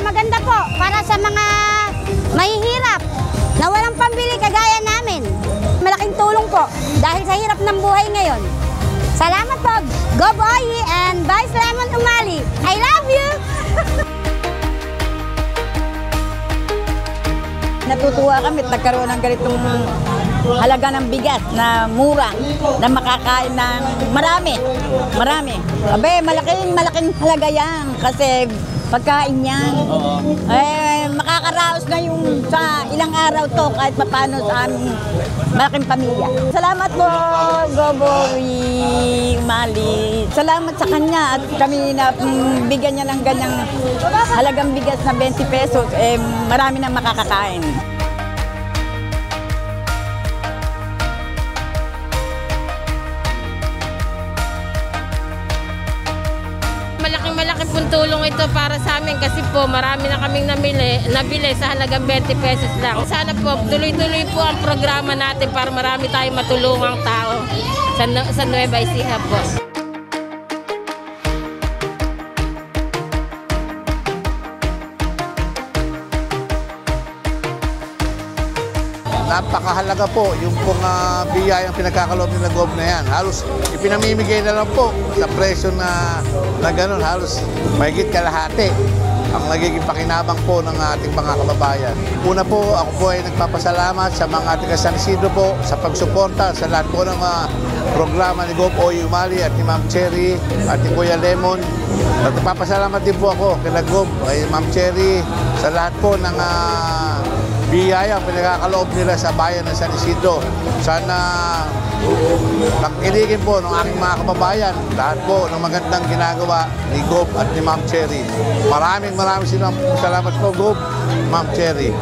maganda po para sa mga mahihirap na walang pambili kagaya namin. Malaking tulong po dahil sa hirap ng buhay ngayon. Salamat po, Go Boyi and Vice Lemon Umali. I love you! Natutuwa kami at nagkaroon ng ganitong halaga ng bigas na mura, na makakain ng marami. Malaking halaga yan kasi pagkain yan. Makakaraos na yung sa ilang araw to kahit paano sa aming malaking pamilya. Salamat po, Goboy Umali. Salamat sa kanya at kami na bigyan niya ng ganyang halagang bigas na 20 pesos. Marami nang makakakain. Malaking pong tulong ito para sa amin kasi po marami na kaming nabili sa halagang 20 pesos lang. Sana po tuloy-tuloy po ang programa natin para marami tayong matulungang tao sa Nueva Ecija po. Napakahalaga po yung pong biyayang pinagkakaloob nila Gob na yan. Halos ipinamimigay na lang po sa presyo na gano'n. Halos mahigit kalahati ang nagiging pakinabang po ng ating mga kababayan. Una po, ako po ay nagpapasalamat sa mga taga San Isidro po sa pagsuporta sa lahat po ng mga programa ni Gob Oy Umali at ni Ma'am Cherry at ni Kuya Lemon. At nagpapasalamat din po ako kay Gob, kay Ma'am Cherry sa lahat po ng biyaya ang pinagkakaloob nila sa bayan ng San Isidro. Sana pagkiligin po ng aking mga kababayan, lahat po ng magandang ginagawa ni Gob at ni Ma'am Cherry. Maraming salamat po, Gob, Ma'am Cherry.